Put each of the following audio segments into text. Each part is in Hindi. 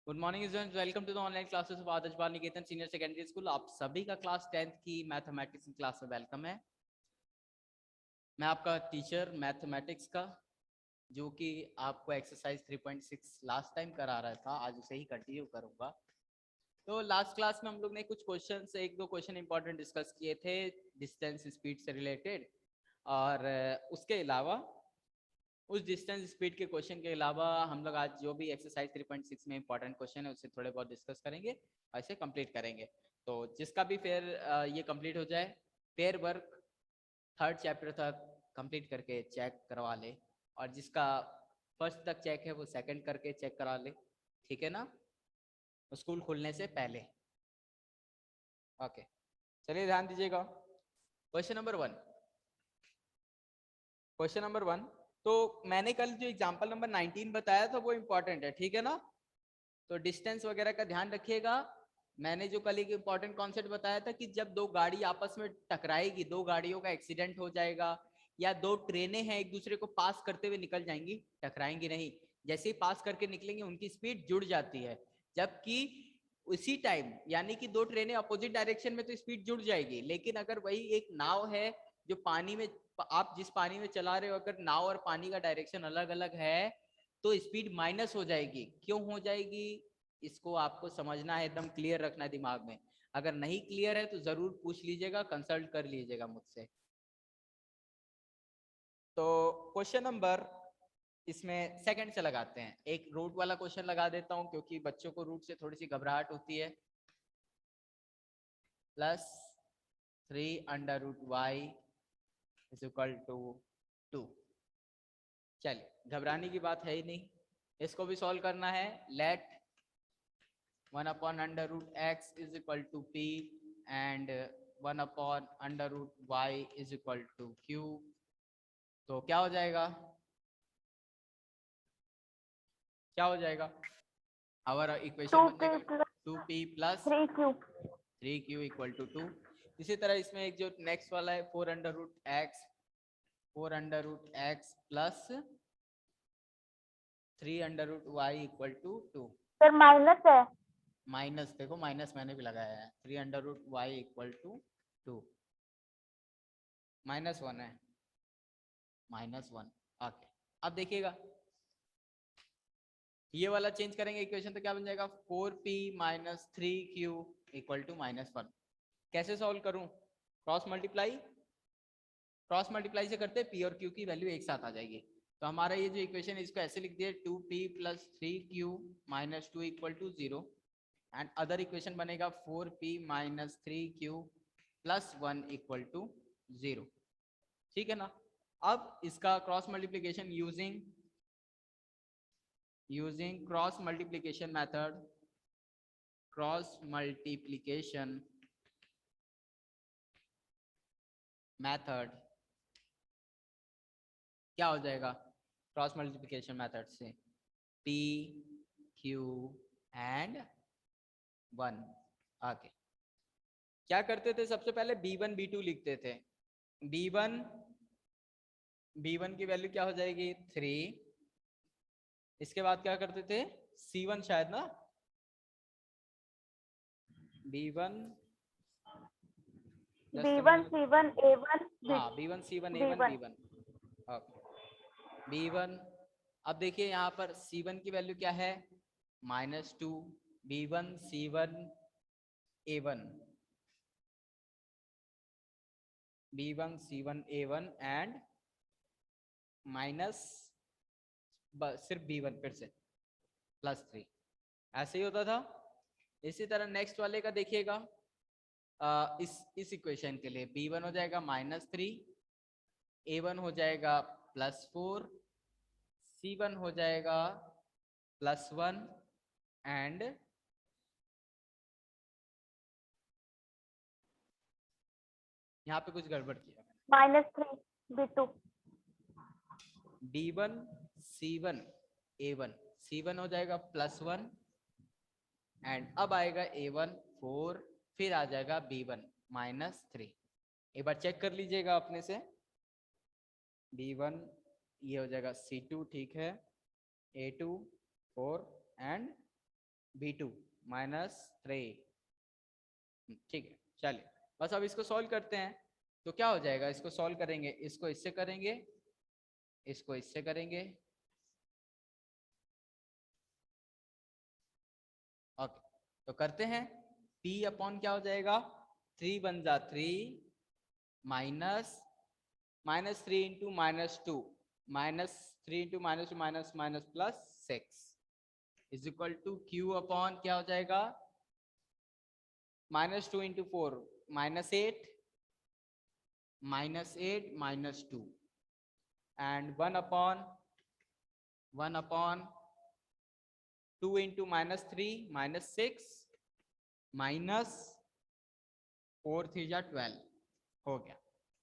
Good morning students, welcome to the online classes of Adarsh Bal Niketan senior secondary school. आप सभी का क्लास 10th की मैथमेटिक्स की क्लास में वेलकम है। मैं आपका टीचर मैथमेटिक्स का, जो कि आपको एक्सरसाइज 3.6 लास्ट टाइम करा रहा था, आज उसे ही कंटिन्यू करूंगा। तो लास्ट क्लास में हम लोग ने कुछ क्वेश्चन, एक दो क्वेश्चन इंपॉर्टेंट डिस्कस किए थे डिस्टेंस स्पीड से रिलेटेड, और उसके अलावा उस डिस्टेंस स्पीड के क्वेश्चन के अलावा हम लोग आज जो भी एक्सरसाइज 3.6 में इंपॉर्टेंट क्वेश्चन है उससे थोड़े बहुत डिस्कस करेंगे और इसे कंप्लीट करेंगे। तो जिसका भी फिर ये कंप्लीट हो जाए, पेयर वर्क थर्ड चैप्टर तक कंप्लीट करके चेक करवा ले, और जिसका फर्स्ट तक चेक है वो सेकंड करके चेक करा ले, ठीक है ना, स्कूल खुलने से पहले। ओके, चलिए ध्यान दीजिएगा। Question number 1। तो मैंने कल जो एग्जांपल नंबर 19 बताया था वो इंपॉर्टेंट है, ठीक है ना। तो डिस्टेंस वगैरह का ध्यान रखिएगा। मैंने जो कल एक इंपॉर्टेंट कॉन्सेप्ट बताया था कि जब दो गाड़ी आपस में टकराएगी, दो गाड़ियों का एक्सीडेंट हो जाएगा, या दो ट्रेनें हैं एक दूसरे को पास करते हुए निकल जाएंगी, टकराएंगी नहीं, जैसे ही पास करके निकलेंगे उनकी स्पीड जुड़ जाती है। जबकि उसी टाइम, यानी कि दो ट्रेनें अपोजिट डायरेक्शन में तो स्पीड जुड़ जाएगी, लेकिन अगर वही एक नाव है जो पानी में, आप जिस पानी में चला रहे हो, अगर नाव और पानी का डायरेक्शन अलग अलग है तो स्पीड माइनस हो जाएगी। क्यों हो जाएगी, इसको आपको समझना है, एकदम क्लियर रखना है दिमाग में। अगर नहीं क्लियर है तो जरूर पूछ लीजिएगा, कंसल्ट कर लीजिएगा मुझसे। तो क्वेश्चन नंबर, इसमें सेकंड से लगाते हैं। एक रूट वाला क्वेश्चन लगा देता हूं क्योंकि बच्चों को रूट से थोड़ी सी घबराहट होती है। +3√y = 2। चलिए, घबराने की बात है ही नहीं, इसको भी सॉल्व करना है। Let 1/√x = p and 1/√y = q। तो क्या हो जाएगा, क्या हो जाएगा? आवर इक्वेशन बन 2p जाएगा plus 2p + 3q 3q = 2। इसी तरह इसमें एक जो नेक्स्ट वाला है 4√x + 3√y = 2। सर माइनस है। माइनस, देखो माइनस मैंने भी लगाया है, 3√y = 2, -1 है, -1। ओके, अब देखिएगा, ये वाला चेंज करेंगे इक्वेशन तो क्या बन जाएगा, 4p - 3q = -1। कैसे सॉल्व करूं? क्रॉस मल्टीप्लाई से करते p और q की वैल्यू एक साथ आ जाएगी। तो हमारा ये जो इक्वेशन है इसको ऐसे लिख दिए, 2p + 3q - 2 = 0। And other equation बनेगा 4p - 3q + 1 = 0। ठीक है ना। अब इसका cross multiplication using cross multiplication method क्या हो जाएगा? क्रॉस मल्टीप्लीकेशन मेथड से p q एंड 1। ओके, क्या करते थे, सबसे पहले b1 b2 लिखते थे। b1 की वैल्यू क्या हो जाएगी, 3। इसके बाद क्या करते थे, c1 शायद ना, b1 just b1 c1 a1 हाँ, b1 c1 a1 b1 b1। Okay, b1। अब देखिए यहाँ पर c1 की वैल्यू क्या है, -2। b1 c1 a1, b1 c1 a1 and minus सिर्फ b1, फिर से +3। ऐसे ही होता था। इसी तरह नेक्स्ट वाले का देखिएगा, इस इक्वेशन के लिए b1 हो जाएगा -3, a1 हो जाएगा +4, c1 हो जाएगा +1 एंड यहाँ पे कुछ गड़बड़ किया मैंने। -3 b2 b1 c1 a1, c1 हो जाएगा +1 एंड अब आएगा a1 4, फिर आ जाएगा b1 -3। एक बार चेक कर लीजिएगा अपने से, b1 ये हो जाएगा c2, ठीक है, a2 4 एंड B2 -3। ठीक है, चलिए बस अब इसको सॉल्व करते हैं। तो क्या हो जाएगा, इसको सॉल्व करेंगे, इसको इससे करेंगे, इसको इससे करेंगे। ओके, तो करते हैं। P अपॉन क्या हो जाएगा, 3 बन जा 3 -3 into -2 -3 into -2 minus plus 6 is equal to Q upon क्या हो जाएगा, -2 इंटू 4 -8 -2 एंड 1 अपॉन 2 इंटू -3 -6 -4 3 जा 12 हो गया।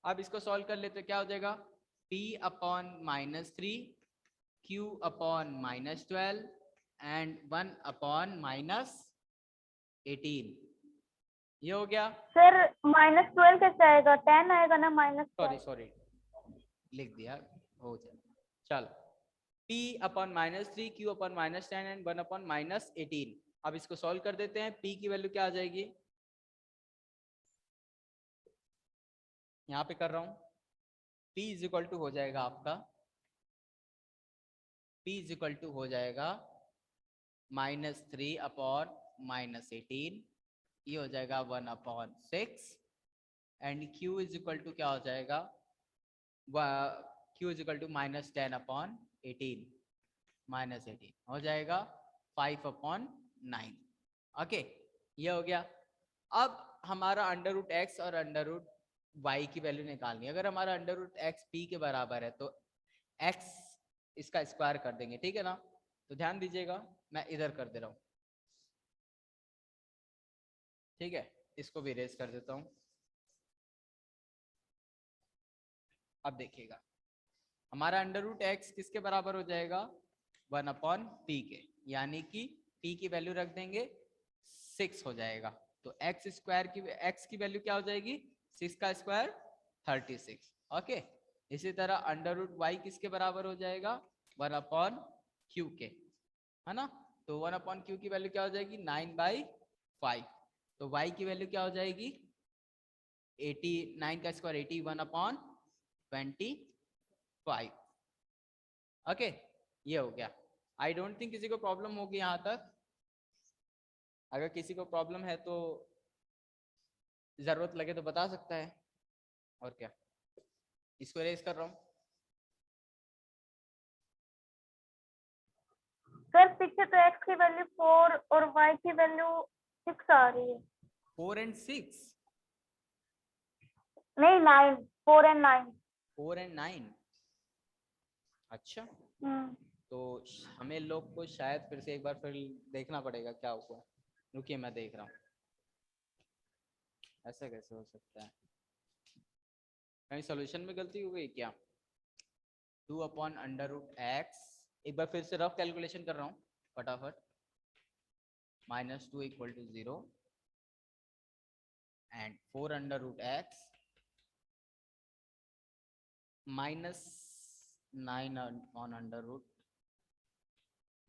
अब इसको सॉल्व कर लेते, क्या हो जाएगा, P upon -3 Q upon -12 and 1 upon -18। ये हो गया। सर -12 कैसे आएगा, 10 आएगा ना सॉरी -12। लिख दिया, हो जाए। चलो, P upon -3 Q upon -10 and 1 upon -18। अब इसको सॉल्व कर देते हैं। P की वैल्यू क्या आ जाएगी, यहाँ पे कर रहा हूं। P इज इक्वल टू हो जाएगा आपका, P इज इक्वल टू हो जाएगा -3 अपॉन -18, ये हो जाएगा 1 upon 6 and Q is equal to क्या हो जाएगा, Q is equal to -10 upon 18 -18 हो जाएगा 5 अपॉन 9। ओके, ये हो गया। अब हमारा अंडर रूट एक्स और अंडर रूट वाई की वैल्यू निकालनी है। अगर हमारा अंडर रूट एक्स पी के बराबर है तो एक्स इसका स्क्वायर कर देंगे, ठीक है ना। तो ध्यान दीजिएगा, मैं इधर कर दे रहा हूँ, ठीक है, इसको भी रेज कर देता हूँ। अब देखिएगा, हमारा अंडर रूट एक्स किसके बराबर हो जाएगा, 1 अपॉन पी के, यानी कि पी की वैल्यू रख देंगे 6 हो जाएगा। तो एक्स स्क्वायर की, एक्स की वैल्यू क्या हो जाएगी, 6 का स्क्वायर 36। ओके, इसी तरह अंडर रूट वाई किसके बराबर हो जाएगा, 1 अपॉन क्यू के, है ना। तो 1 अपॉन क्यू की वैल्यू क्या हो जाएगी, 9/5। तो वाई की वैल्यू क्या हो जाएगी, 89 का स्क्वायर 81 अपॉन 25। ओके, ये हो गया। आई डोंट थिंक किसी को प्रॉब्लम होगी यहाँ तक। अगर किसी को प्रॉब्लम है तो जरूरत लगे तो बता सकता है। और क्या, इसको रेज कर रहा हूँ। सर पीछे तो x की वैल्यू 4 और y की वैल्यू 6 आ रही है। 4 and 6, नहीं 9, 4 and 9। 4 and 9। अच्छा, तो हमें लोग को शायद फिर से एक बार फिर देखना पड़ेगा क्या हुआ। रुकिए मैं देख रहा हूँ, ऐसा कैसे हो सकता है, कहीं सॉल्यूशन में गलती हो गई क्या। 2 अपॉन अंडर रूट एक्स, एक बार फिर से रफ कैलकुलेशन कर रहा हूँ फटाफट। -2 equal to 0 and 4 under root x -9 on under root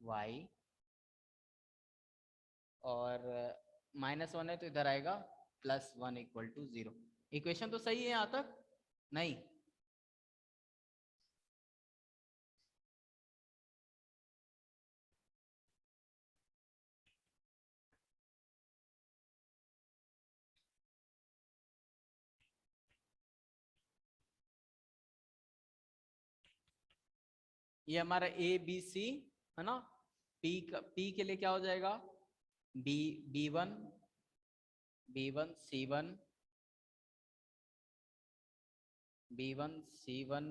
y, और -1 है तो इधर आएगा +1 इक्वल टू 0। इक्वेशन तो सही है यहाँ तक, नहीं। ये हमारा ए बी सी है ना। पी के लिए क्या हो जाएगा, B1 C1 B1 C1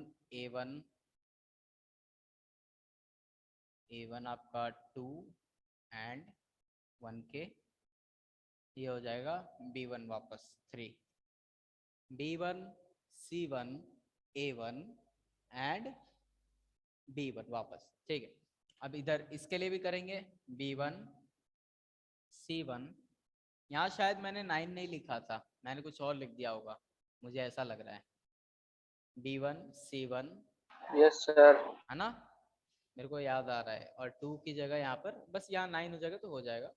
A1 आपका 2 एंड 1 के, ये हो जाएगा B1 वापस 3, B1 C1 A1 and B1 वापस, ठीक है। अब इधर इसके लिए भी करेंगे, B1 C1, यहाँ शायद मैंने 9 नहीं लिखा था, मैंने कुछ और लिख दिया होगा, मुझे ऐसा लग रहा है। B1 C1, यस सर, है ना, मेरे को याद आ रहा है, और 2 की जगह यहाँ पर बस यहाँ 9 हो जाएगा तो हो जाएगा।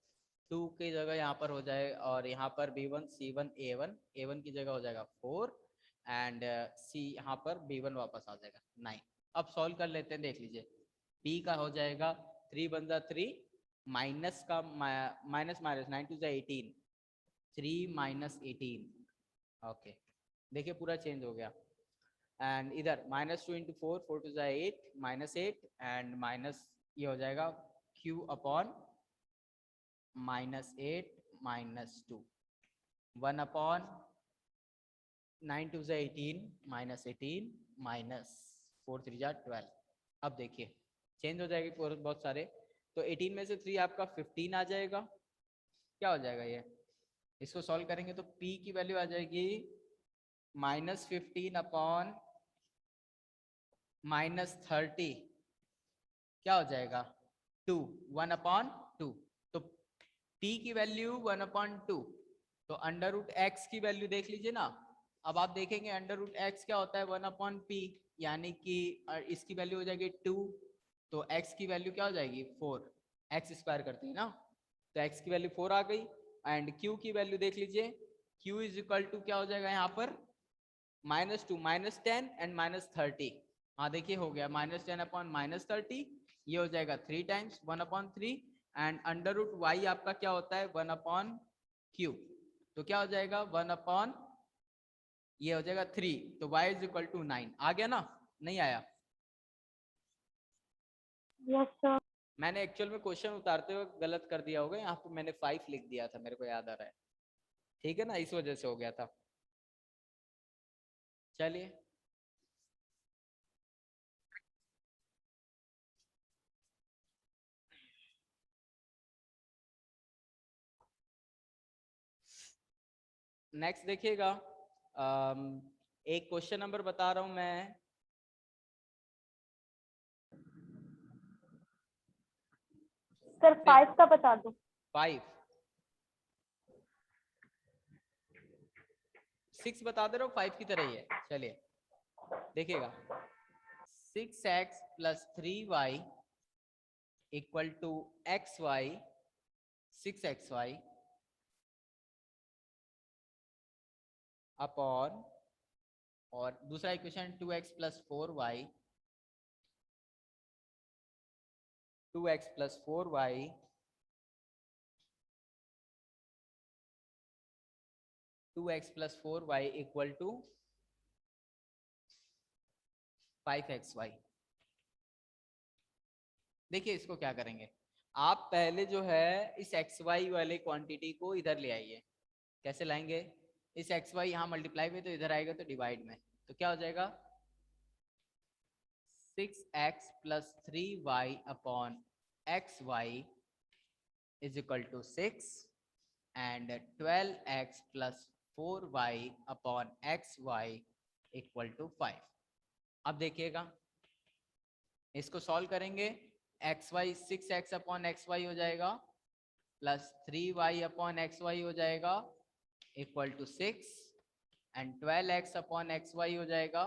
2 की जगह यहाँ पर हो जाए, और यहाँ पर B1 C1 A1 की जगह हो जाएगा 4, एंड C यहाँ पर B1 वापस आ जाएगा 9। अब सॉल्व कर लेते हैं, देख लीजिए। P का हो जाएगा 3 × 3 माइनस का माइनस 9 × 18, 3 - 18। ओके, देखिए पूरा चेंज हो गया। एंड इधर -2 × 4, 4 × 8 -8, एंड माइनस ये हो जाएगा Q अपॉन -8 -2, 1 अपॉन 9 × 18 -18 माइनस 4 × 3 = 12। अब देखिए चेंज हो जाएगी बहुत सारे, तो 18 में से 3 आपका 15 आ जाएगा। क्या हो जाएगा ये, इसको सॉल्व करेंगे तो P की वैल्यू आ जाएगी -15 अपॉन -30, क्या हो जाएगा 2, 1 अपॉन 2। तो P की वैल्यू 1 अपॉन 2, तो √x की वैल्यू देख लीजिए ना। अब आप देखेंगे √x क्या होता है 1 अपॉन P, यानी कि इसकी वैल्यू हो जाएगी 2, तो x की वैल्यू क्या हो जाएगी 4, x स्क्वायर करते हैं ना, तो x की वैल्यू 4 आ गई। एंड q की वैल्यू देख लीजिए, q = क्या हो जाएगा यहाँ पर -2 -10 एंड -30। हाँ देखिए हो गया -10 अपॉन -30, ये हो जाएगा 3 टाइम्स 1 अपॉन 3, एंड √y आपका क्या होता है 1 अपॉन q, तो क्या हो जाएगा 1 अपॉन ये हो जाएगा 3, तो y = 9। आ गया ना, नहीं आया? Yes sir. मैंने एक्चुअल में क्वेश्चन उतारते हुए गलत कर दिया होगा, यहाँ पे मैंने 5 लिख दिया था, मेरे को याद आ रहा है। ठीक है ना, इस वजह से हो गया था। चलिए नेक्स्ट देखिएगा। एक क्वेश्चन नंबर बता रहा हूं मैं। सर 5 का बता दो। 5 6 बता दे रहा हूँ, 5 की तरह ही है। चलिए देखिएगा, 6x + 3y = xy 6xy upon, और दूसरा equation 2x + 4y 2x + 4y = 5xy। देखिए इसको क्या करेंगे, आप पहले जो है इस xy वाले क्वांटिटी को इधर ले आइए। कैसे लाएंगे, इस xy यहाँ मल्टीप्लाई में तो इधर आएगा तो डिवाइड में, तो क्या हो जाएगा 6x + 3y upon xy = 6, and 12x + 4y upon xy = 5। अब देखिएगा इसको सॉल्व करेंगे, xy 6x अपॉन xy हो जाएगा, प्लस 3y अपॉन xy हो जाएगा = 6, एंड 12x अपॉन xy हो जाएगा,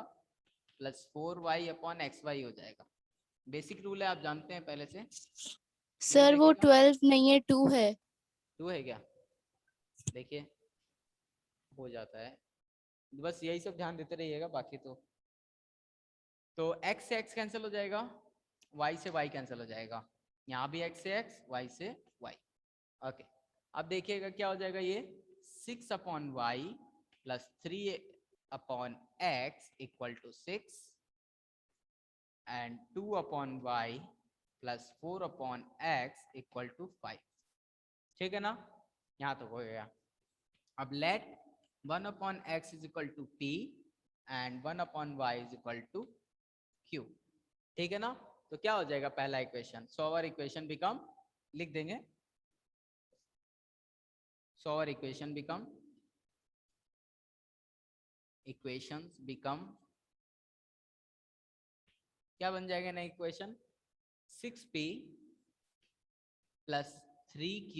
प्लस 4y अपॉन xy हो जाएगा। बेसिक रूल है, आप जानते हैं पहले से। सर वो 12 नहीं है, 2 है। 2 है क्या, देखिए हो जाता है, बस यही सब ध्यान देते रहिएगा, बाकी तो x से x कैंसिल हो जाएगा, y से y कैंसिल हो जाएगा, यहाँ भी x से x, y से y। ओके, अब देखिएगा क्या हो जाएगा, ये 6 upon y plus 3 upon x = 6, and 2 upon y plus 4 upon x = 5। ठीक है ना, यहाँ तो हो गया। अब let 1 upon x = p and 1 upon y = q। ठीक है ना, तो क्या हो जाएगा पहला equation, so our equation become, लिख देंगे, so our equation become, equations become, क्या बन जाएगा नई equation, 6p + 3q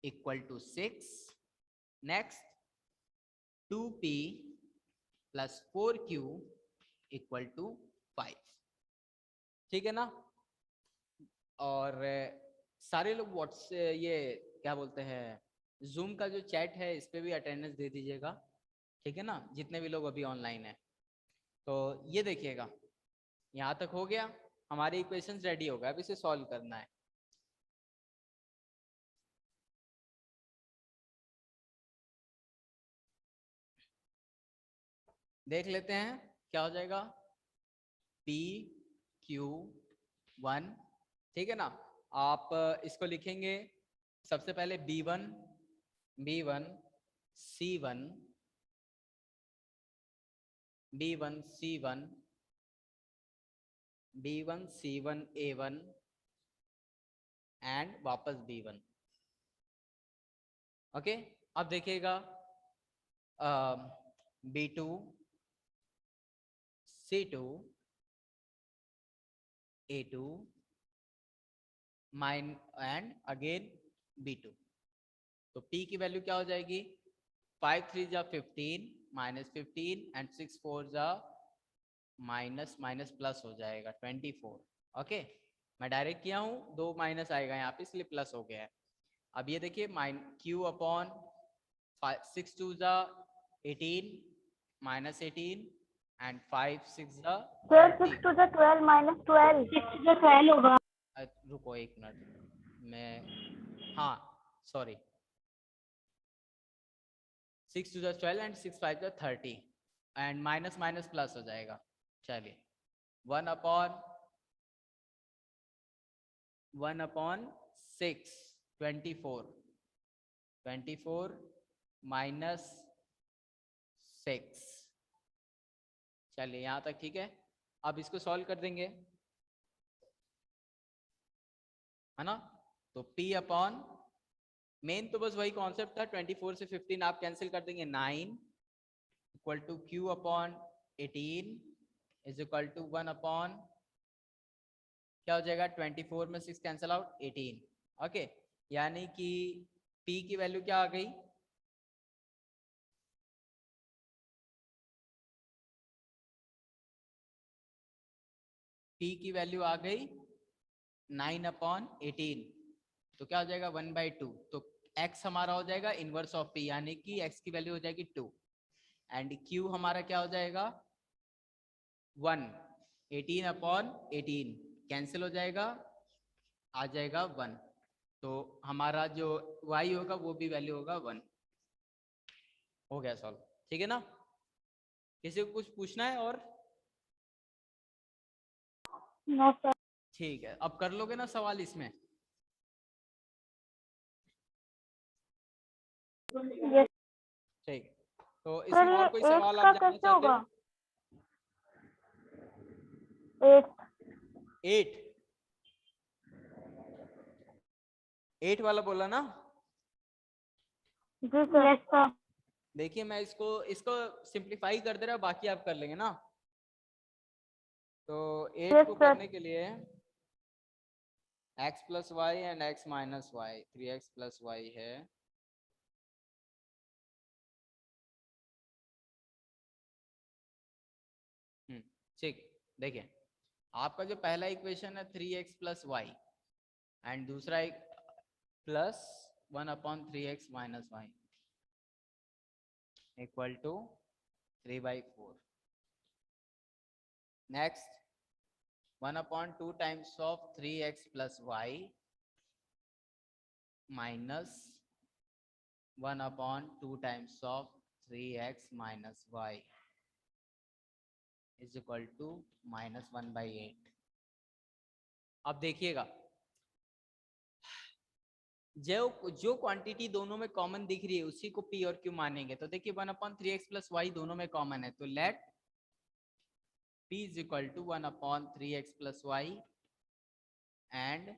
= 6, next 2p + 4q = 5। ठीक है ना। और सारे लोग व्हाट्स ये क्या बोलते हैं जूम का जो चैट है इस पे भी अटेंडेंस दे दीजिएगा, ठीक है ना, जितने भी लोग अभी ऑनलाइन है। तो ये देखिएगा यहाँ तक हो गया, हमारे इक्वेशंस रेडी हो गए, अब इसे सॉल्व करना है। देख लेते हैं क्या हो जाएगा, PQ1, ठीक है ना। आप इसको लिखेंगे सबसे पहले B1 C1 B1 C1 B1 C1 A1 and वापस B1। ओके, अब देखिएगा B2 C2 A2 mine and again B2। तो P की वैल्यू क्या हो जाएगी, 5 3 जा 15 -15 एंड 6 4 जा माइनस माइनस प्लस हो जाएगा 24। ओके, मैं डायरेक्ट किया हूँ, 2 माइनस आएगा यहाँ पे इसलिए प्लस हो गया है। अब ये देखिए Q अपॉन 6 2 जा 18 -18 एंड 5 6 जा sir 6 to the 12 minus 12 6 to the 12 होगा। रुको एक मिनट, मैं हाँ सॉरी 6 to the 12 एंड 6 5 जा 30 एंड माइनस माइनस प्लस हो जाएगा। चलिए 1 अपॉन 6 24 माइनस 6। चलिए यहाँ तक ठीक है। अब इसको सॉल्व कर देंगे, है ना। तो P अपॉन मेन तो बस वही कॉन्सेप्ट था, 24 से 15 आप कैंसिल कर देंगे 9 equal to Q upon 18 is equal to 1 upon क्या हो जाएगा, 24 में 6 कैंसिल आउट 18। ओके, यानी कि P की वैल्यू क्या आ गई, P की वैल्यू आ गई 9 अपॉन 18। तो क्या हो जाएगा 1/2। तो x हमारा हो जाएगा इनवर्स ऑफ P, यानी कि x की वैल्यू हो जाएगी 2 एंड Q हमारा क्या हो जाएगा 1। 18 अपॉन 18 कैंसिल हो जाएगा, आ जाएगा 1। तो हमारा जो y होगा वो भी वैल्यू होगा 1। हो गया सॉल्व, ठीक है ना। किसी को कुछ पूछना है और, नो सर। ठीक है, अब कर लोगे ना सवाल इसमें। यस ठीक, तो सर, इसमें ये और कोई 8 सवाल का आप जानना कैसे चाहते होगा? हो। 8 8 वाला बोला ना। जी सर। Yes sir. देखिए मैं इसको इसको सिंप्लीफाई कर दे रहा, बाकी आप कर लेंगे ना। तो 8 यस को सर। करने के लिए x plus y and x minus y, 3x plus y है, ठीक। देखिए आपका जो पहला इक्वेशन है 3x प्लस वाई एंड दूसरा एक plus 1 upon 3x minus y equal to 3/4। Next 1 upon 2 times of 3x plus y minus 1 upon 2 times of 3x minus y is equal to -1/8। अब देखिएगा जो क्वांटिटी दोनों में कॉमन दिख रही है उसी को P और Q मानेंगे। तो देखिए 1 अपॉन 3x प्लस वाई दोनों में कॉमन है, तो let P is equal to 1 upon 3x plus y and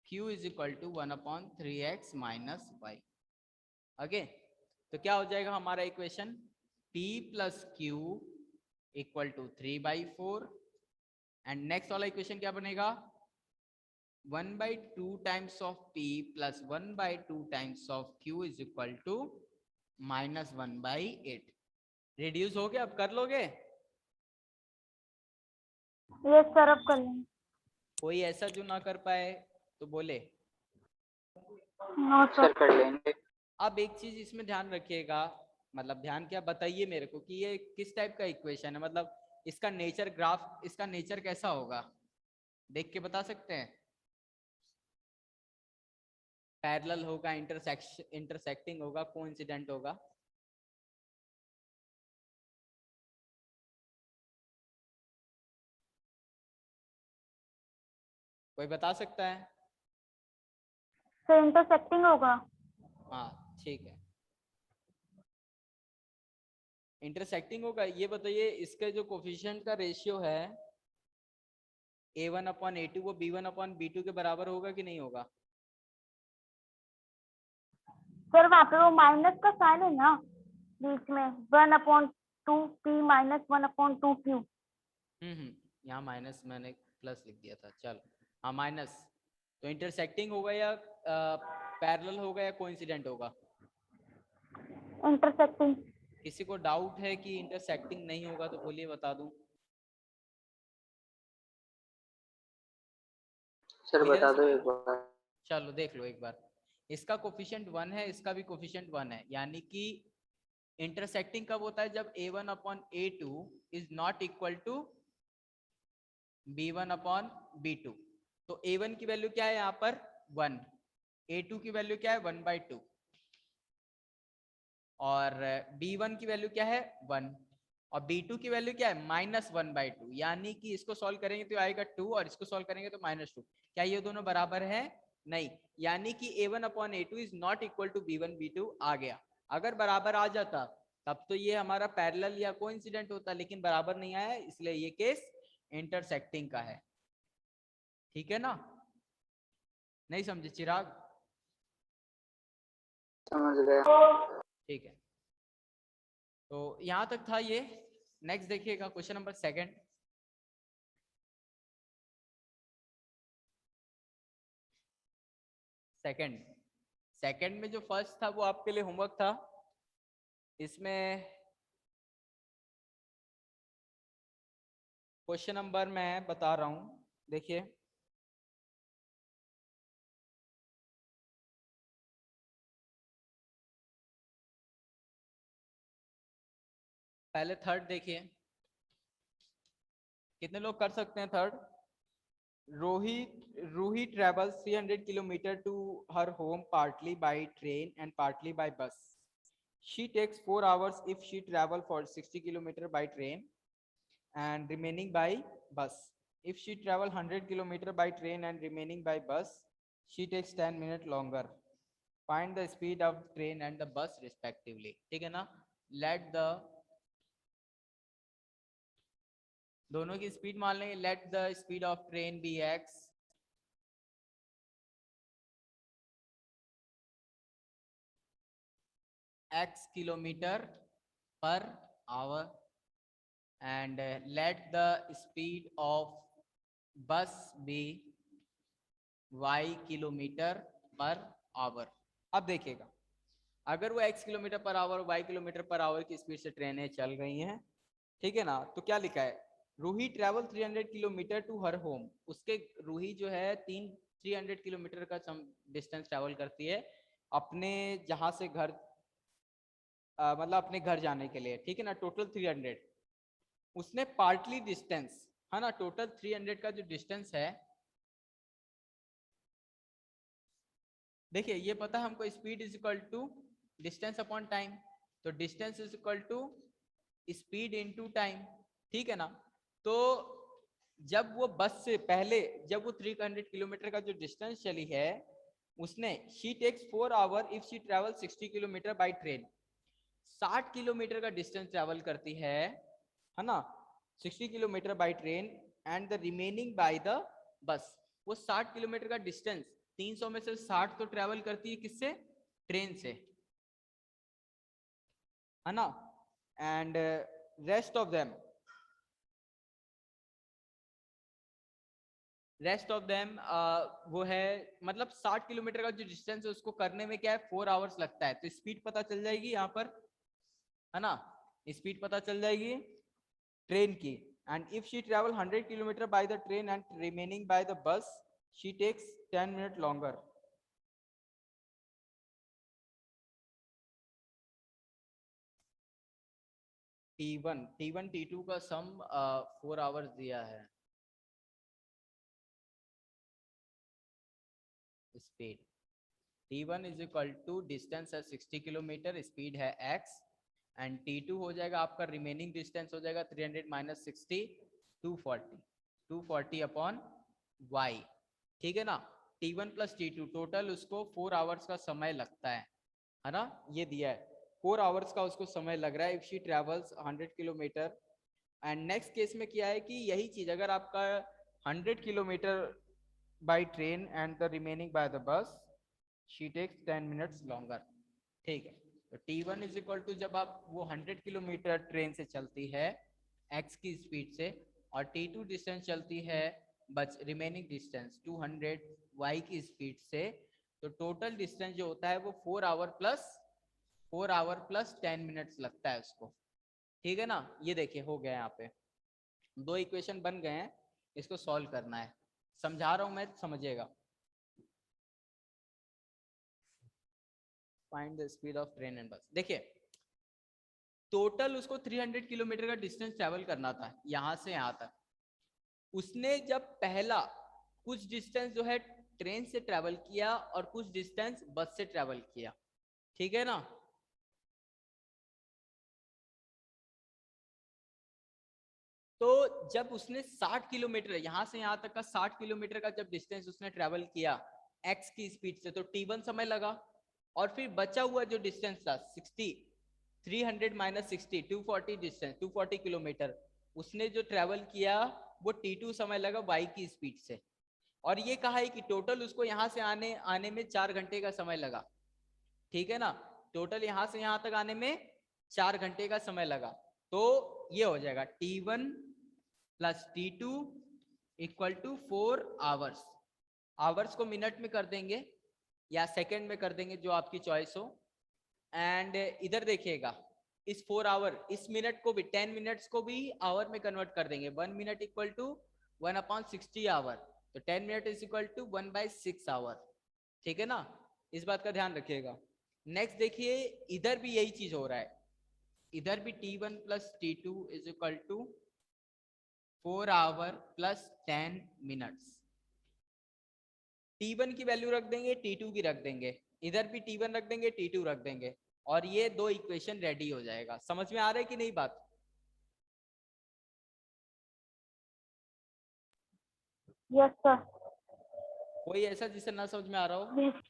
Q is equal to 1 upon 3x minus y. Okay, तो क्या हो जाएगा हमारा equation, P plus Q equal to 3/4 and next वाला इक्वेशन क्या बनेगा, 1/2 times of P plus 1/2 times of Q is equal to -1/8। Reduce हो गया, अब कर लोगे। यस सर, अब कर लेंगे। कोई ऐसा जो ना कर पाए तो बोले। No sir sir. कर लेंगे। अब एक चीज इसमें ध्यान रखिएगा, मतलब ध्यान क्या, बताइए मेरे को कि ये किस टाइप का इक्वेशन है, मतलब इसका नेचर ग्राफ, इसका नेचर कैसा होगा, देख के बता सकते हैं। पैरेलल होगा, इंटरसेक्टिंग होगा, कोइंसिडेंट होगा। कोई बता सकता है? सर इंटरसेक्टिंग होगा। हाँ ठीक है, इंटरसेक्टिंग होगा। ये बताइए इसके जो कोफिशिएंट का रेशियो है A1/A2 वो B1/B2 के बराबर होगा कि नहीं होगा? सर वहाँ पे वो माइनस का साइन है ना बीच में, 1/2 P माइनस 1/2 Q। यहाँ माइनस, मैंने प्लस लिख दिया था, चलो हाँ माइनस। तो इंटरसेक्टिंग होगा या पैरेलल होगा या कोइंसिडेंट होगा? इंटरसेक्टिंग। किसी को डाउट है कि इंटरसेक्टिंग नहीं होगा तो बोलिए, बता दूं। सर क्लियर है बता दो सबको? एक बार। चलो देख लो एक बार, इसका कोफिशिएंट 1 है, इसका भी कोफिशिएंट 1 है, यानी कि इंटरसेक्टिंग कब होता है? जब A1/A2 is not equal to B1/B2। तो A1 की वैल्यू क्या है यहाँ पर? 1। A2 की वैल्यू क्या है? 1/2। और B1 की वैल्यू क्या है? 1। और B2 की वैल्यू क्या है? -1/2। यानी कि इसको सॉल्व करेंगे तो आएगा 2 और इसको सॉल्व करेंगे तो -2। क्या ये दोनों बराबर है? नहीं। यानी कि A1/A2 is not equal to B1/B2 आ गया। अगर बराबर आ जाता तब तो ये हमारा पैरेलल या कोइंसिडेंट होता, लेकिन बराबर नहीं आया, इसलिए ये केस इंटरसेक्टिंग का है। ठीक है ना? नहीं समझे चिराग? समझ गया। ठीक है, तो यहां तक था ये। नेक्स्ट देखिएगा क्वेश्चन नंबर 2। सेकंड में जो फर्स्ट था वो आपके लिए होमवर्क था। इसमें क्वेश्चन नंबर मैं बता रहा हूं, देखिए। पहले थर्ड देखिए, कितने लोग कर सकते हैं third? Ruhi travels 300 kilometer to her home partly by train and partly by bus. She takes 4 hours if she travel for 60 kilometer by train and remaining by bus. If she travel 100 kilometer by train and remaining by bus, she takes 10 minutes longer. Find the speed of train and the bus respectively. ठीक है ना? Let the दोनों की स्पीड मान लेंगे। Let the speed of train be x kilometre per hour and let the speed of bus be y kilometre per hour. अब देखिएगा, अगर वो x किलोमीटर पर आवर और y किलोमीटर पर आवर की स्पीड से ट्रेनें चल रही हैं, ठीक है ना, तो क्या लिखा है? Ruhi travel 300 kilometer to her home. उसके रूही जो है 300 किलोमीटर का डिस्टेंस ट्रेवल करती है अपने जहां से घर, मतलब अपने घर जाने के लिए, ठीक है ना, टोटल 300। उसने पार्टली डिस्टेंस, है ना, टोटल 300 का जो डिस्टेंस है, देखिए ये पता है हमको, speed is equal to distance upon time. तो distance is equal to speed into time, ठीक है ना। तो जब वो बस से पहले, जब वो 300 किलोमीटर का जो डिस्टेंस चली है, उसने she takes 4 hour if she travel 60 kilometer by train. 60 kilometer का डिस्टेंस ट्रेवल करती है ना, 60 kilometer by train and the remaining by the bus. वो 60 किलोमीटर का डिस्टेंस 300 में से 60 तो ट्रेवल करती है किससे? ट्रेन से, है ना। एंड रेस्ट ऑफ देम वो है, मतलब 60 किलोमीटर का जो डिस्टेंस है उसको करने में क्या है, 4 आवर्स लगता है। तो स्पीड पता चल जाएगी यहाँ पर, है ना, स्पीड पता चल जाएगी ट्रेन की। and if she travel 100 kilometer by the train and remaining by the bus, she takes 10 minutes longer. T1 T2 का सम 4 आवर्स दिया है। Speed T1 is equal to distance है 60 किलोमीटर, स्पीड है x, एंड T2 हो जाएगा आपका रिमेनिंग डिस्टेंस हो जाएगा 300 माइनस 60 240 अपॉन y। ठीक है ना। T1 प्लस T2 टोटल उसको 4 आवर्स का समय लगता है ना, ये दिया है 4 आवर्स का उसको समय लग रहा है if she travels 100 kilometer. And next case में क्या है कि यही चीज अगर आपका 100 kilometer by train and the remaining by the bus, she takes 10 minutes longer. ठीक है, तो T1 इज इक्वल टू जब आप वो 100 किलोमीटर ट्रेन से चलती है x की स्पीड से, और T2 डिस्टेंस चलती है बच रिमेनिंग डिस्टेंस 200 y की स्पीड से, तो टोटल डिस्टेंस जो होता है वो 4 आवर प्लस 10 मिनट्स लगता है उसको। ठीक है ना। ये देखिए हो गया, यहाँ पे 2 इक्वेशन बन गए हैं, इसको सॉल्व करना है। समझा रहा हूं मैं, समझिएगा। Find the speed of train and बस। देखिए टोटल उसको 300 किलोमीटर का डिस्टेंस ट्रेवल करना था यहां से यहां तक। उसने जब पहला कुछ डिस्टेंस जो है ट्रेन से ट्रेवल किया और कुछ डिस्टेंस बस से ट्रेवल किया, ठीक है ना। तो जब उसने 60 किलोमीटर यहां से यहां तक का 60 किलोमीटर का जब डिस्टेंस उसने ट्रेवल किया x की स्पीड से, तो T1 समय लगा। और फिर बचा हुआ जो डिस्टेंस था 300 माइनस 60 240 डिस्टेंस 240 किलोमीटर उसने जो ट्रेवल किया वो T2 समय लगा y की स्पीड से। और ये कहा है कि टोटल उसको यहां से आने में 4 घंटे का समय लगा। ठीक है ना, टोटल यहां से यहां तक आने में 4 घंटे का समय लगा। तो ये हो जाएगा T1 plus T2 equal to 4 hours. Hours को मिनट में कर देंगे या सेकंड में कर देंगे, जो आपकी चॉइस हो। एंड इधर देखिएगा इस 4 आवर, इस मिनट को भी 10 मिनट्स को भी आवर में कन्वर्ट कर देंगे। 1 मिनट इक्वल टू 1/60 आवर, तो 10 minute is equal to 1/6 hour. ठीक है ना, इस बात का ध्यान रखिएगा। नेक्स्ट देखिए इधर भी यही चीज हो रहा है, इधर भी T1 plus T2 is equal to 4 hour plus 10 minutes. T1 की वैल्यू रख देंगे, T2 की रख देंगे, इधर भी T1 रख देंगे, T2 रख देंगे, और ये 2 इक्वेशन रेडी हो जाएगा। समझ में आ रहा है कि नहीं बात? Yes sir. कोई ऐसा जिसे ना समझ में आ रहा हो? Yes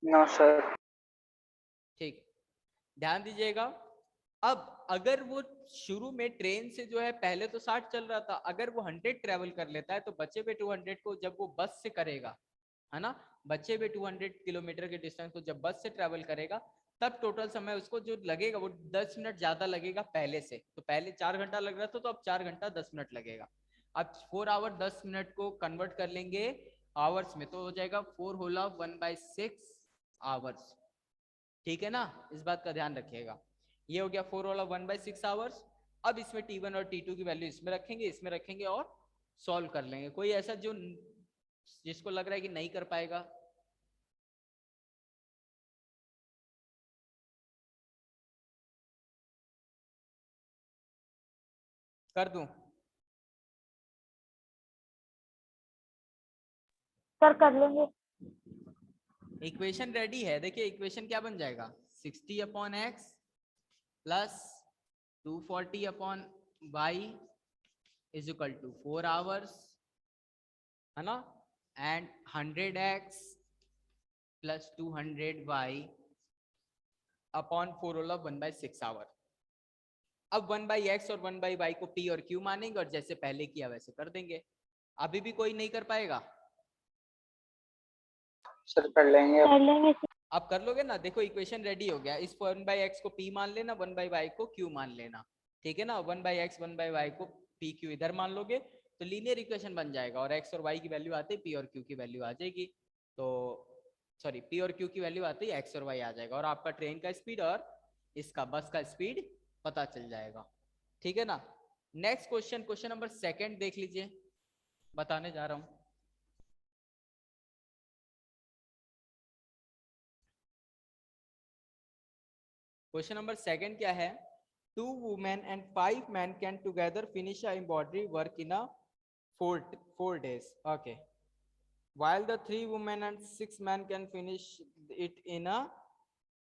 no sir. ठीक, ध्यान दीजिएगा। अब अगर वो शुरू में ट्रेन से जो है पहले तो 60 चल रहा था, अगर वो 100 ट्रेवल कर लेता है तो बचे हुए 200 को जब वो बस से करेगा, है ना, बचे हुए 200 किलोमीटर के डिस्टेंस को जब बस से ट्रेवल करेगा, तब टोटल समय उसको जो लगेगा वो 10 मिनट ज्यादा लगेगा पहले से। तो पहले 4 घंटा लग रहा था, तो अब 4 घंटा 10 मिनट लगेगा। अब 4 आवर 10 मिनट को कन्वर्ट कर लेंगे आवर्स में, तो हो जाएगा 4 होला 1/6 आवर्स। ठीक है ना, इस बात का ध्यान रखिएगा। ये हो गया 4 वाला 1/6 आवर्स। अब इसमें T1 और T2 की वैल्यू इसमें रखेंगे और सॉल्व कर लेंगे। कोई ऐसा जो जिसको लग रहा है कि नहीं कर पाएगा? कर दूं? सर कर लेंगे। इक्वेशन रेडी है, देखिए इक्वेशन क्या बन जाएगा, 60/x plus 240/y is equal to 4 hours, है ना, and 100x plus 200y upon 4 होला 1/6 आवर। अब 1/x और 1/y को p और q मानेंगे और जैसे पहले किया वैसे कर देंगे। अभी भी कोई नहीं कर पाएगा? सर कर लेंगे। कर लेंगे सर। आप कर लोगे ना। देखो इक्वेशन रेडी हो गया, इस 1/x को p मान लेना, 1/y को q मान लेना। ठीक है ना, 1/x 1/y को p q इधर मान लोगे तो लीनियर इक्वेशन बन जाएगा, और x और y की वैल्यू आते ही p और q की वैल्यू आ जाएगी। तो सॉरी, p और q की वैल्यू आते ही x और y आ जाएगा, और आपका ट्रेन का स्पीड और इसका बस का स्पीड पता चल जाएगा। ठीक है ना। नेक्स्ट क्वेश्चन, क्वेश्चन नंबर 2 देख लीजिए, बताने जा रहा हूं। क्वेश्चन नंबर 2 क्या है? 2 women and 5 men can together finish a embroidery work in a 4 days. Okay. While the 3 women and 6 men can finish it in a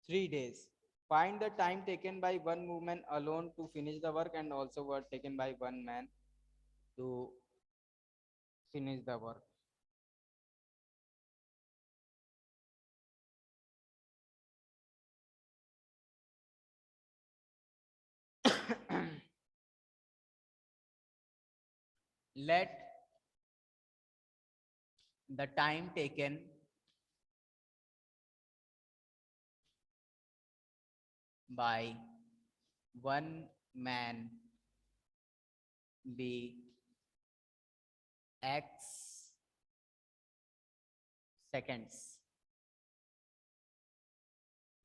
3 days. Find the time taken by one woman alone to finish the work and also work taken by one man to finish the work. Let the time taken by one man be x seconds,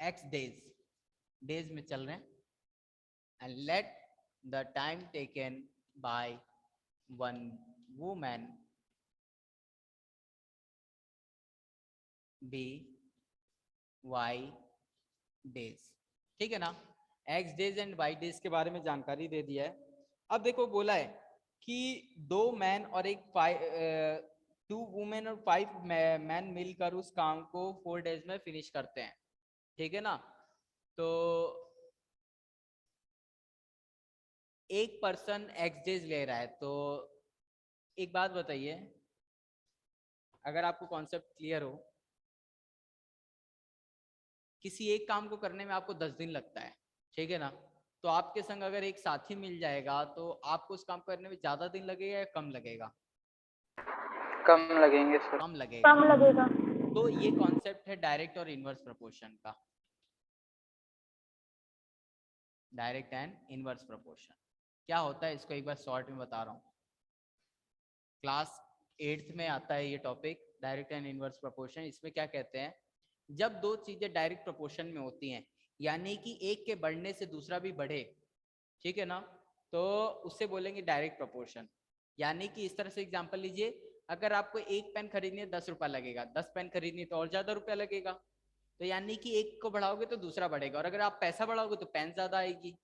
x days में चल रहे हैं, and let the time taken by one woman be y days. ठीक है ना। x days and y days के बारे में जानकारी दे दिया है। अब देखो बोला है कि 2 मैन और 2 वुमेन और 5 मैन मिलकर उस काम को 4 days में फिनिश करते हैं। ठीक है ना। तो एक पर्सन x days ले रहा है, तो एक बात बताइए, अगर आपको कॉन्सेप्ट क्लियर हो, किसी एक काम को करने में आपको 10 दिन लगता है, ठीक है ना। तो आपके संग अगर एक साथी मिल जाएगा तो आपको उस काम करने में ज्यादा दिन लगेगा या कम लगेगा? कम लगेंगे सर। कम लगेगा। कम लगेगा। तो ये कॉन्सेप्ट है डायरेक्ट और इनवर्स प्रोपोर्शन का। डायरेक्ट एंड इनवर्स प्रोपोर्शन क्या होता है इसको एक बार शॉर्ट में बता रहा हूँ। क्लास 8th में आता है ये topic, direct and inverse proportion. इसमें क्या कहते हैं, जब 2 चीजें डायरेक्ट प्रोपोर्शन में होती हैं, यानी कि एक के बढ़ने से दूसरा भी बढ़े, ठीक है ना, तो उससे बोलेंगे डायरेक्ट प्रोपोर्शन। यानी कि इस तरह से एग्जांपल लीजिए, अगर आपको एक पेन खरीदनी है 10 रुपया लगेगा, 10 पेन खरीदनी तो और ज्यादा रुपया लगेगा। तो यानी कि एक को बढ़ाओगे तो दूसरा बढ़ेगा, और अगर आप पैसा बढ़ाओगे तो पेन ज्यादा आएगी,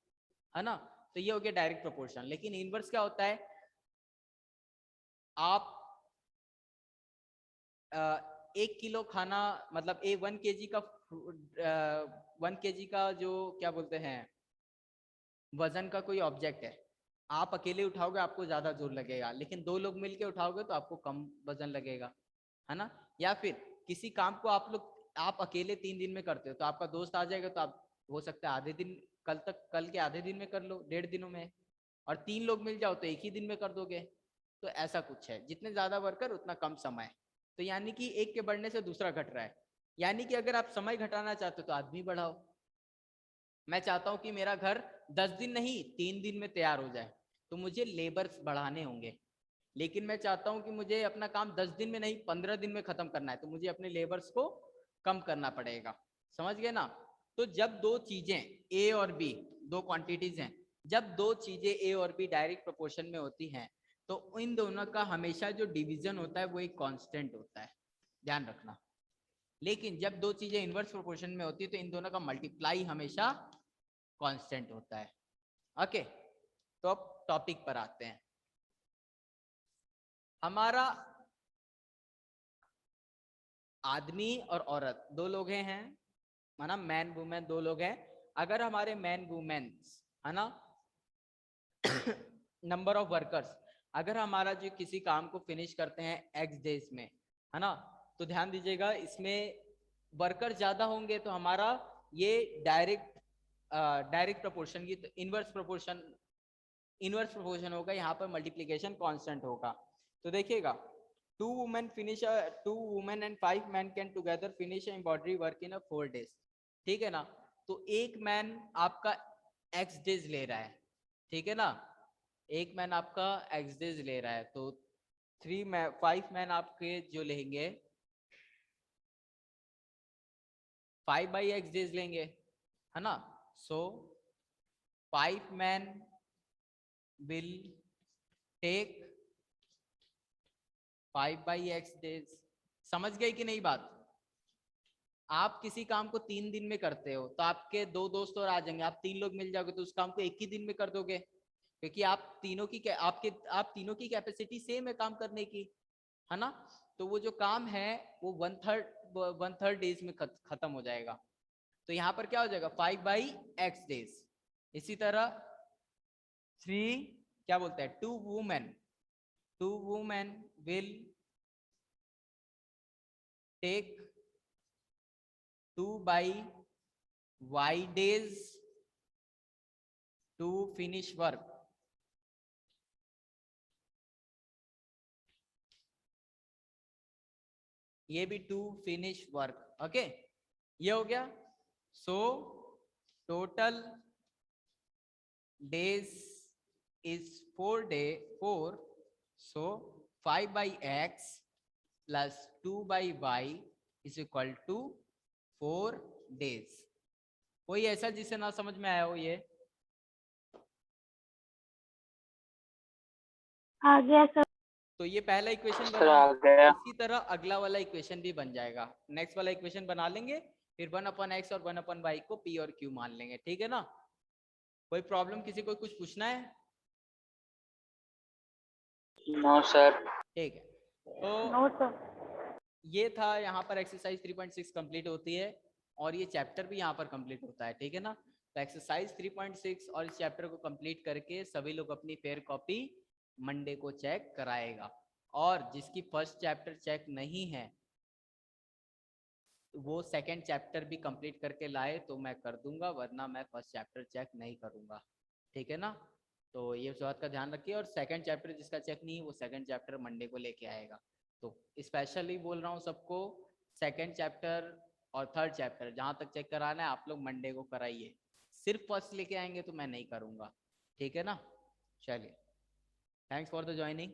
है ना। तो ये हो गया डायरेक्ट प्रोपोर्शन। लेकिन इनवर्स क्या होता है, आप 1 किलो खाना, मतलब 1 kg का 1 kg का जो क्या बोलते हैं वजन का कोई ऑब्जेक्ट है, आप अकेले उठाओगे आपको ज्यादा जोर लगेगा, लेकिन 2 लोग मिलके उठाओगे तो आपको कम वजन लगेगा, है ना। या फिर किसी काम को आप अकेले 3 दिन में करते हो, तो आपका दोस्त आ जाएगा तो आप हो सकता है आधे दिन, कल के आधे दिन में कर लो, 1.5 दिनों में। और 3 लोग मिल जाओ तो 1 ही दिन में कर दोगे। तो ऐसा कुछ है, जितने ज्यादा वर्कर उतना कम समय। तो यानी कि एक के बढ़ने से दूसरा घट रहा है। यानी कि अगर आप समय घटाना चाहते हो तो आदमी बढ़ाओ। मैं चाहता हूं कि मेरा घर 10 दिन नहीं 3 दिन में तैयार हो जाए, तो मुझे लेबर्स बढ़ाने होंगे। लेकिन मैं चाहता हूं कि मुझे अपना काम 10 दिन में नहीं 15 दिन में खत्म करना है, तो मुझे अपने लेबर्स को कम करना पड़ेगा। समझ गए ना। तो जब 2 चीजें ए और बी, 2 क्वांटिटीज हैं, जब 2 चीजें ए और बी डायरेक्ट प्रोपोर्शन में होती हैं, तो इन दोनों का हमेशा जो डिवीजन होता है वो एक कांस्टेंट होता है, ध्यान रखना। लेकिन जब 2 चीजें इनवर्स प्रोपोर्शन में होती है तो इन दोनों का मल्टीप्लाई हमेशा कांस्टेंट होता है। ओके, तो अब टॉपिक पर आते हैं। हमारा आदमी और औरत 2 लोग हैं, माना मैन वुमेन 2 लोग हैं। अगर हमारे मैन वुमेन्स, है ना, नंबर ऑफ वर्कर्स, अगर हमारा जो किसी काम को फिनिश करते हैं x डेज में, है ना, तो ध्यान दीजिएगा इसमें वर्कर ज्यादा होंगे तो हमारा ये डायरेक्ट प्रोपोर्शन की इनवर्स प्रोपोर्शन होगा, यहाँ पर मल्टीप्लिकेशन कांस्टेंट होगा। तो देखिएगा 2 women and 5 men can together finish embroidery work in a 4 days, ठीक है ना। तो एक मैन आपका x डेज ले रहा है, ठीक है ना, एक मैन आपका x डेज ले रहा है, तो 5 मैन आपके जो लेंगे 5/x डेज लेंगे, है ना। So 5 men will take 5/x days। समझ गए कि नहीं बात? आप किसी काम को 3 दिन में करते हो तो आपके 2 दोस्त और आ जाएंगे, आप 3 लोग मिल जाओगे तो उस काम को एक ही दिन में कर दोगे, क्योंकि आप तीनों की कैपेसिटी सेम है काम करने की, है ना। तो वो जो काम है वो 1/3 डेज में खत्म हो जाएगा। तो यहाँ पर क्या हो जाएगा 5/x डेज। इसी तरह 3 क्या बोलते हैं 2 women will take 2/y days to finish work। ये भी टू फिनिश वर्क। ओके, ये हो गया। So total days is 4। So 5/x plus 2/y is equal to 4 days। कोई ऐसा जिसे ना समझ में आया हो? ये आ गया सर। तो ये पहला इक्वेशन सर बना। आ गया। इसी तरह अगला वाला इक्वेशन भी बन जाएगा। नेक्स्ट वाला इक्वेशन बना लेंगे, फिर 1/x और 1/y को p और q मान लेंगे, ठीक है ना। कोई प्रॉब्लम, किसी को कुछ पूछना है? No sir. ठीक है, तो नो सर। ये था यहाँ पर एक्सरसाइज 3.6 कंप्लीट होती है और ये चैप्टर भी यहाँ पर कंप्लीट होता है, ठीक है ना। तो एक्सरसाइज 3.6 और इस चैप्टर को कंप्लीट करके सभी लोग अपनी फेयर कॉपी मंडे को चेक कराएगा। और जिसकी फर्स्ट चैप्टर चेक नहीं है वो सेकंड चैप्टर भी कंप्लीट करके लाए तो मैं कर दूंगा, वरना मैं फर्स्ट चैप्टर चेक नहीं करूंगा, ठीक है ना। तो ये बात का ध्यान रखिए। और सेकंड चैप्टर जिसका चेक नहीं है वो सेकंड चैप्टर मंडे को लेके आएगा। तो स्पेशली बोल रहा हूँ सबको, सेकंड चैप्टर और थर्ड चैप्टर जहाँ तक चेक कराना है आप लोग मंडे को कराइए। सिर्फ फर्स्ट लेके आएंगे तो मैं नहीं करूँगा, ठीक है ना। चलिए, थैंक्स फॉर द ज्वाइनिंग।